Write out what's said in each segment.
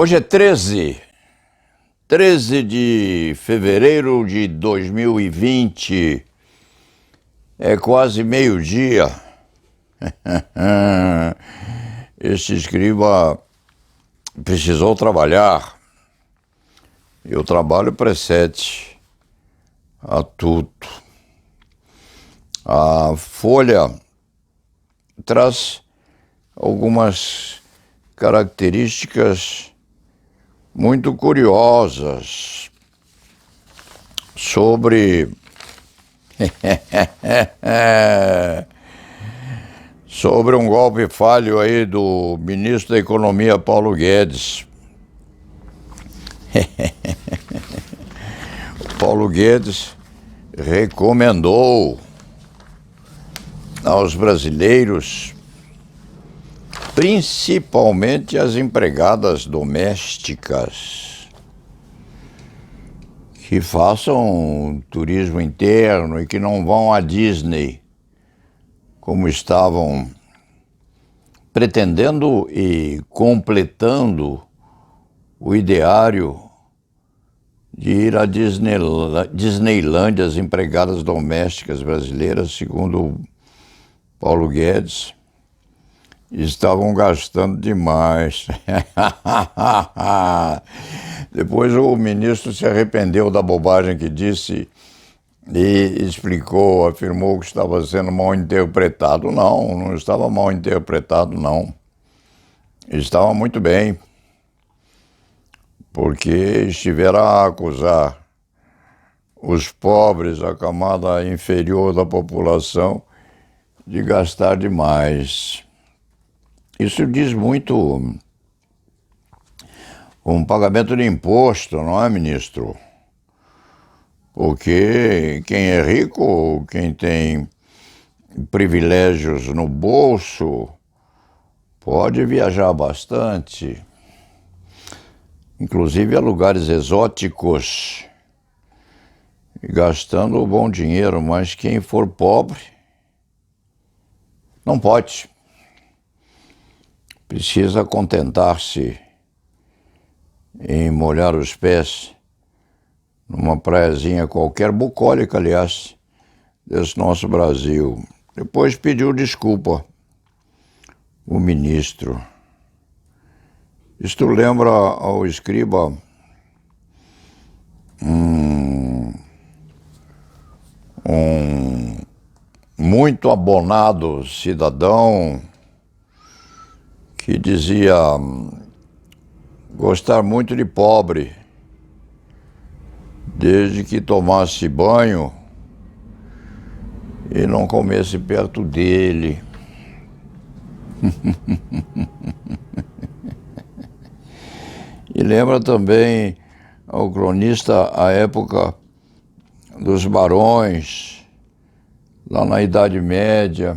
Hoje é 13 de fevereiro de 2020, é quase meio-dia. Este escriba precisou trabalhar, e o trabalho precede a tudo. A Folha traz algumas características muito curiosas sobre sobre um golpe falho aí do ministro da Economia, Paulo Guedes. Paulo Guedes recomendou aos brasileiros, principalmente as empregadas domésticas, que façam turismo interno e que não vão à Disney, como estavam pretendendo e completando o ideário de ir à Disneylândia, as empregadas domésticas brasileiras, segundo Paulo Guedes, estavam gastando demais. Depois o ministro se arrependeu da bobagem que disse e explicou, afirmou que estava sendo mal interpretado. Não estava mal interpretado, não. Estava muito bem, porque estiveram a acusar os pobres, a camada inferior da população, de gastar demais. Isso diz muito com o pagamento de imposto, não é, ministro? Porque quem é rico, quem tem privilégios no bolso, pode viajar bastante, inclusive a lugares exóticos, gastando bom dinheiro, mas quem for pobre não pode. Precisa contentar-se em molhar os pés numa praiazinha qualquer, bucólica, aliás, desse nosso Brasil. Depois pediu desculpa o ministro. Isto lembra ao escriba um muito abonado cidadão que dizia gostar muito de pobre, desde que tomasse banho e não comesse perto dele. E lembra também ao cronista a época dos barões, lá na Idade Média,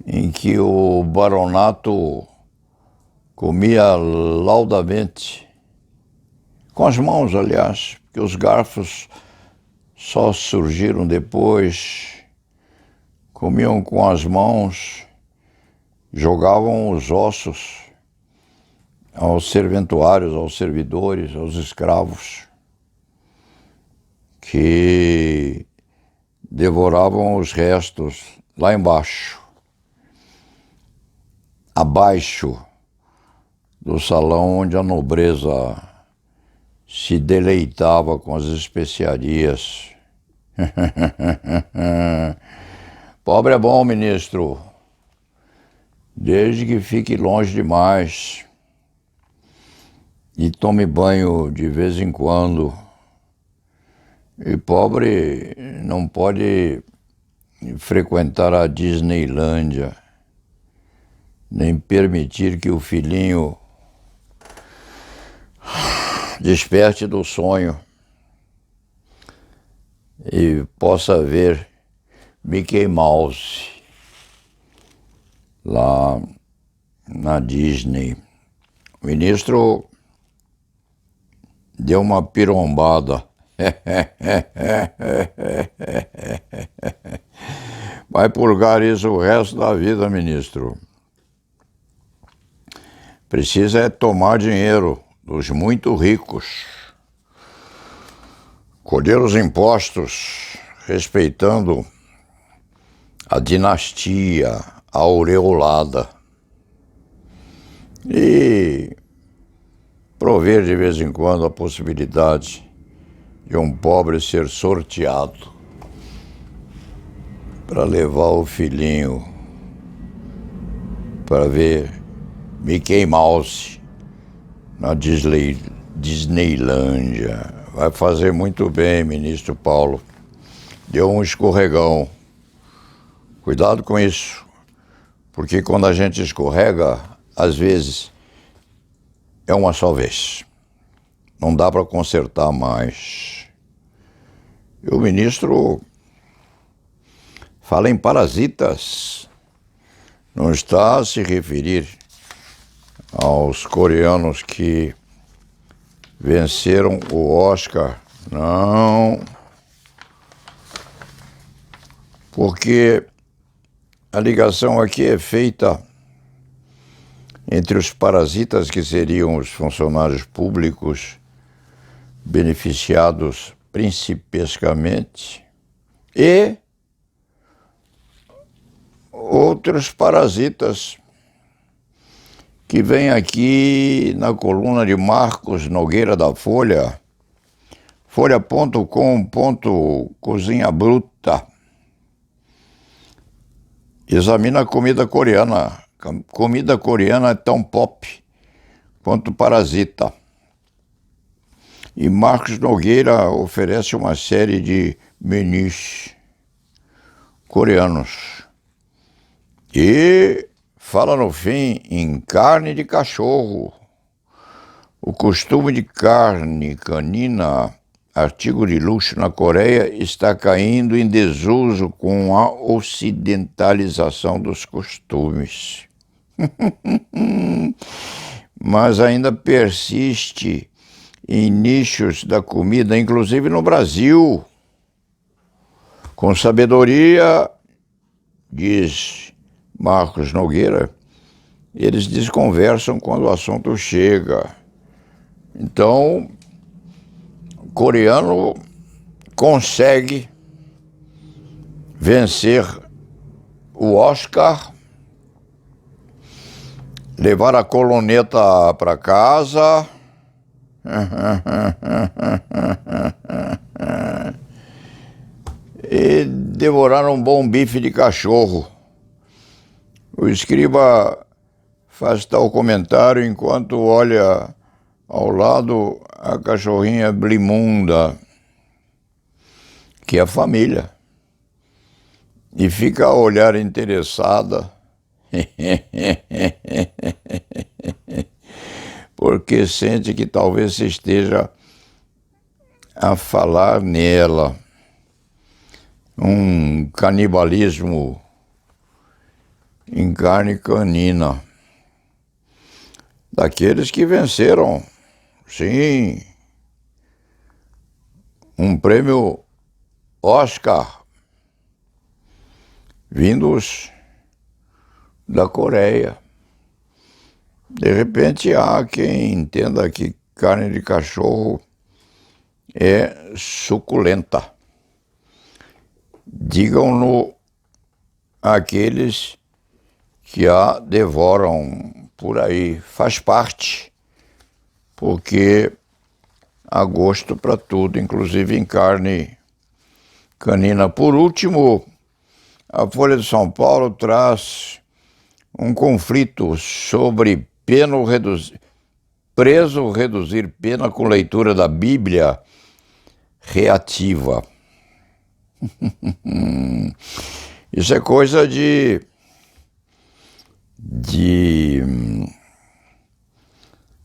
em que o baronato comia laudamente, com as mãos, aliás, porque os garfos só surgiram depois. Comiam com as mãos, jogavam os ossos aos serventuários, aos servidores, aos escravos, que devoravam os restos lá embaixo, abaixo do salão onde a nobreza se deleitava com as especiarias. Pobre é bom, ministro, desde que fique longe demais e tome banho de vez em quando. E pobre não pode frequentar a Disneylândia, nem permitir que o filhinho desperte do sonho e possa ver Mickey Mouse lá na Disney. O ministro deu uma pirombada. Vai purgar isso o resto da vida, ministro. precisa é tomar dinheiro dos muito ricos, colher os impostos, respeitando a dinastia aureolada e prover de vez em quando a possibilidade de um pobre ser sorteado para levar o filhinho para ver Mickey Mouse na Disneylândia. Vai fazer muito bem, ministro Paulo. Deu um escorregão. Cuidado com isso, porque quando a gente escorrega, às vezes é uma só vez. Não dá para consertar mais. E o ministro fala em parasitas. Não está a se referir aos coreanos que venceram o Oscar. Não. Porque a ligação aqui é feita entre os parasitas, que seriam os funcionários públicos beneficiados principescamente, e outros parasitas que vêm aqui na coluna de Marcos Nogueira da Folha, folha.com.cozinha bruta. Examina a comida coreana. Comida coreana é tão pop quanto parasita. E Marcos Nogueira oferece uma série de menus coreanos. E fala no fim em carne de cachorro. O costume de carne canina, artigo de luxo na Coreia, está caindo em desuso com a ocidentalização dos costumes. Mas ainda persiste em nichos da comida, inclusive no Brasil. Com sabedoria, diz Marcos Nogueira, eles desconversam quando o assunto chega. Então, o coreano consegue vencer o Oscar, levar a coloneta para casa e devorar um bom bife de cachorro. O escriba faz tal comentário enquanto olha ao lado a cachorrinha Blimunda, que é a família, e fica a olhar interessada, porque sente que talvez se esteja a falar nela. Um canibalismo em carne canina. Daqueles que venceram, sim, um prêmio Oscar, vindos da Coreia. De repente há quem entenda que carne de cachorro é suculenta. Digam-no aqueles que a devoram por aí. Faz parte, porque há gosto para tudo, inclusive em carne canina. Por último, a Folha de São Paulo traz um conflito sobre preso reduzir pena com leitura da Bíblia reativa. Isso é coisa de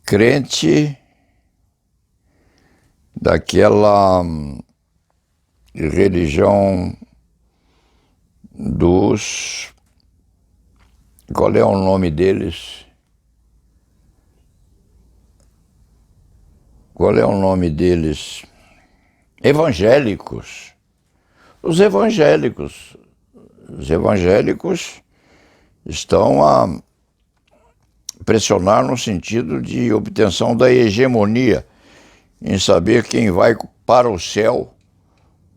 crente daquela religião dos... Qual é o nome deles? Qual é o nome deles? Evangélicos. Os evangélicos estão a pressionar no sentido de obtenção da hegemonia, em saber quem vai para o céu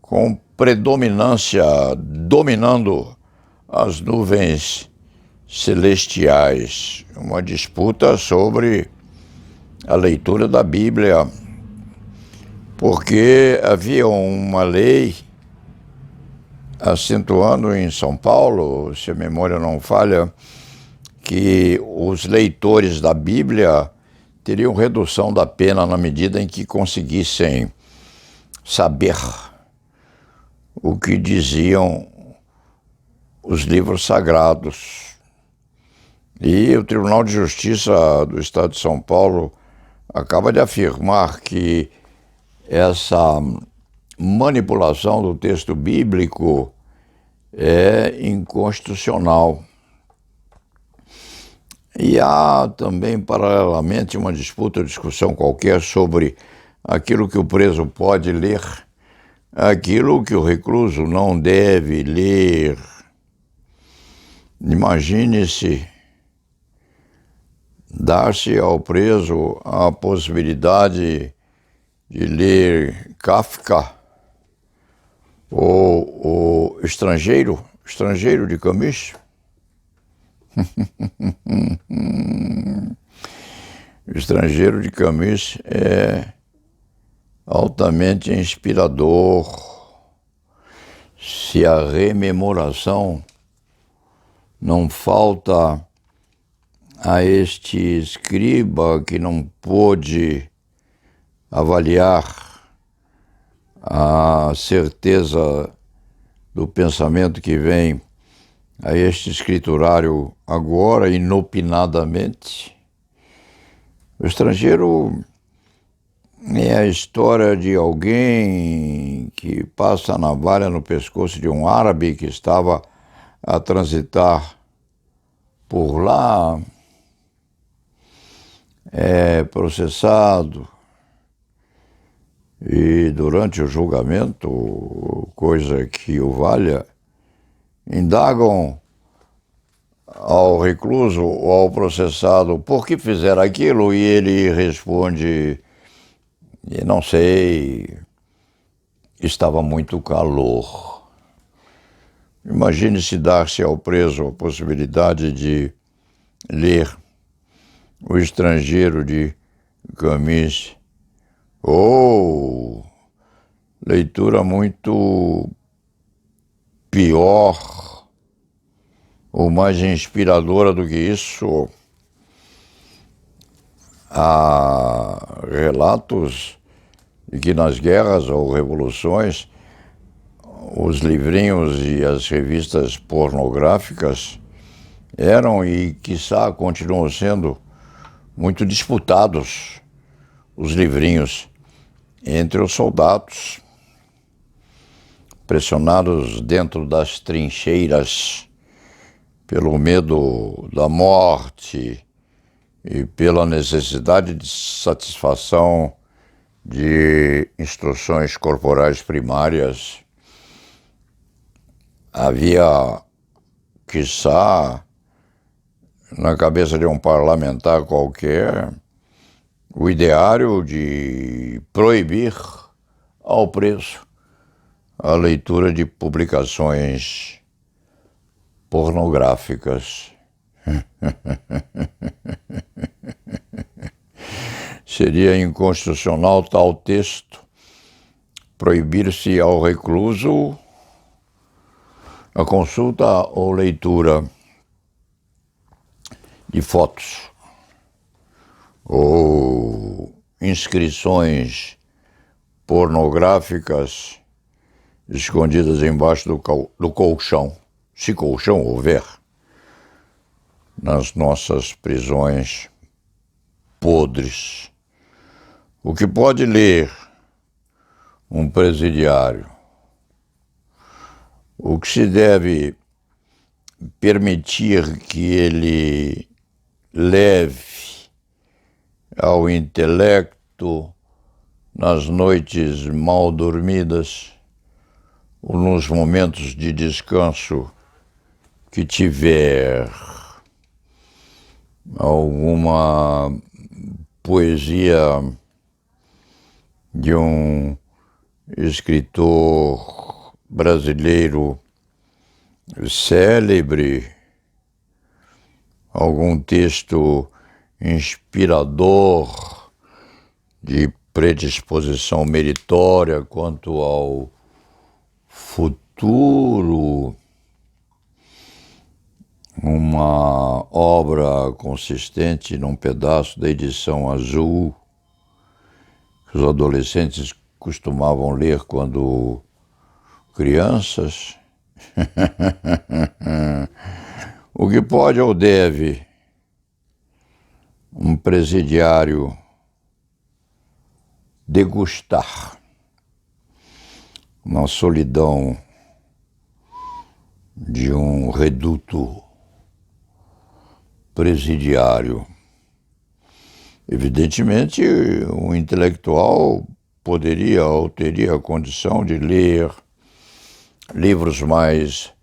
com predominância, dominando as nuvens celestiais. Uma disputa sobre a leitura da Bíblia, porque havia uma lei acentuando em São Paulo, se a memória não falha, que os leitores da Bíblia teriam redução da pena na medida em que conseguissem saber o que diziam os livros sagrados. E o Tribunal de Justiça do Estado de São Paulo acaba de afirmar que essa manipulação do texto bíblico é inconstitucional. E há também, paralelamente, uma disputa, discussão qualquer sobre aquilo que o preso pode ler, aquilo que o recluso não deve ler. Imagine-se dar-se ao preso a possibilidade de ler Kafka ou o Estrangeiro de Camus. O Estrangeiro de Camus é altamente inspirador. Se a rememoração não falta a este escriba que não pôde avaliar a certeza do pensamento que vem a este escriturário agora, inopinadamente. O Estrangeiro é a história de alguém que passa a navalha no pescoço de um árabe que estava a transitar por lá, é processado e durante o julgamento, coisa que o valha, indagam ao recluso ou ao processado por que fizeram aquilo e ele responde: não sei, estava muito calor. Imagine-se dar-se ao preso a possibilidade de ler O Estrangeiro de Camus, ou leitura muito pior ou mais inspiradora do que isso. Há relatos de que nas guerras ou revoluções os livrinhos e as revistas pornográficas eram e, quiçá, continuam sendo muito disputados, os livrinhos, entre os soldados, pressionados dentro das trincheiras pelo medo da morte e pela necessidade de satisfação de instruções corporais primárias. Havia, quiçá, na cabeça de um parlamentar qualquer, o ideário de proibir ao preso a leitura de publicações pornográficas. Seria inconstitucional tal texto proibir-se ao recluso a consulta ou leitura de fotos ou inscrições pornográficas escondidas embaixo do colchão, se colchão houver, nas nossas prisões podres. O que pode ler um presidiário? O que se deve permitir que ele leve ao intelecto nas noites mal dormidas ou nos momentos de descanso que tiver? alguma poesia de um escritor brasileiro célebre, algum texto inspirador de predisposição meritória quanto ao futuro, uma obra consistente num pedaço da edição azul que os adolescentes costumavam ler quando crianças. O que pode ou deve um presidiário degustar na solidão de um reduto presidiário? Evidentemente, um intelectual poderia ou teria a condição de ler livros mais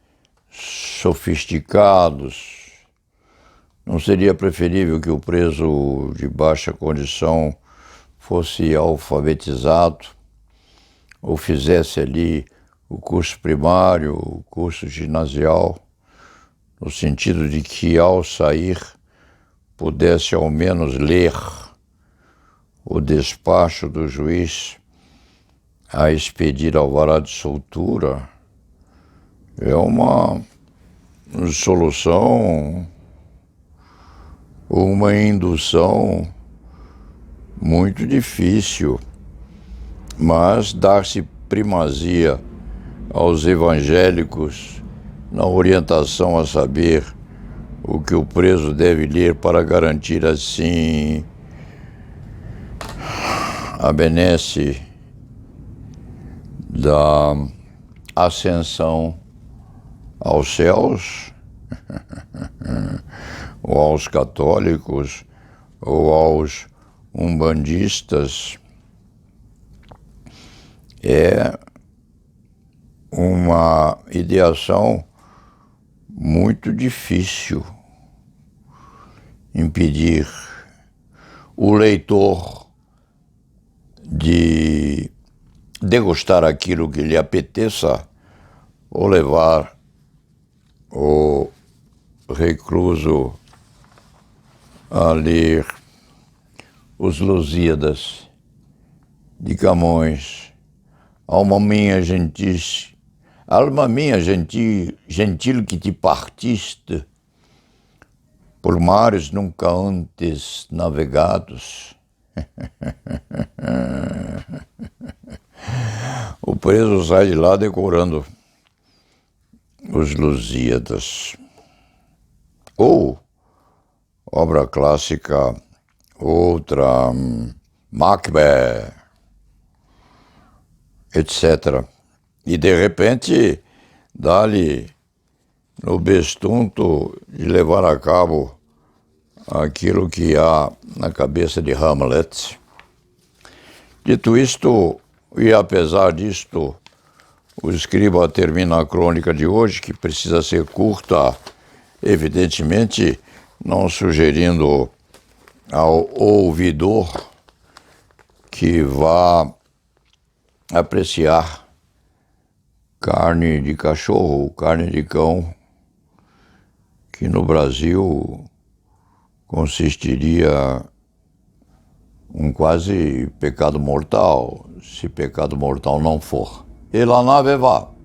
sofisticados. Não seria preferível que o preso de baixa condição fosse alfabetizado ou fizesse ali o curso primário, o curso ginasial, no sentido de que ao sair pudesse ao menos ler o despacho do juiz a expedir alvará de soltura? É uma solução ou uma indução muito difícil, mas dar-se primazia aos evangélicos na orientação a saber o que o preso deve ler para garantir assim a benesse da ascensão aos céus, ou aos católicos, ou aos umbandistas, é uma ideação muito difícil. Impedir o leitor de degustar aquilo que lhe apeteça ou levar o recluso a ler os Lusíadas de Camões. Alma minha gentil que te partiste por mares nunca antes navegados. O preso sai de lá decorando os Lusíadas. Ou, obra clássica, outra, Macbeth, etc. E, de repente, dá-lhe no bestunto de levar a cabo aquilo que há na cabeça de Hamlet. Dito isto, e apesar disto, o escriba termina a crônica de hoje, que precisa ser curta, evidentemente não sugerindo ao ouvidor que vá apreciar carne de cachorro, carne de cão, que no Brasil consistiria um quase pecado mortal, se pecado mortal não for. E la nave va.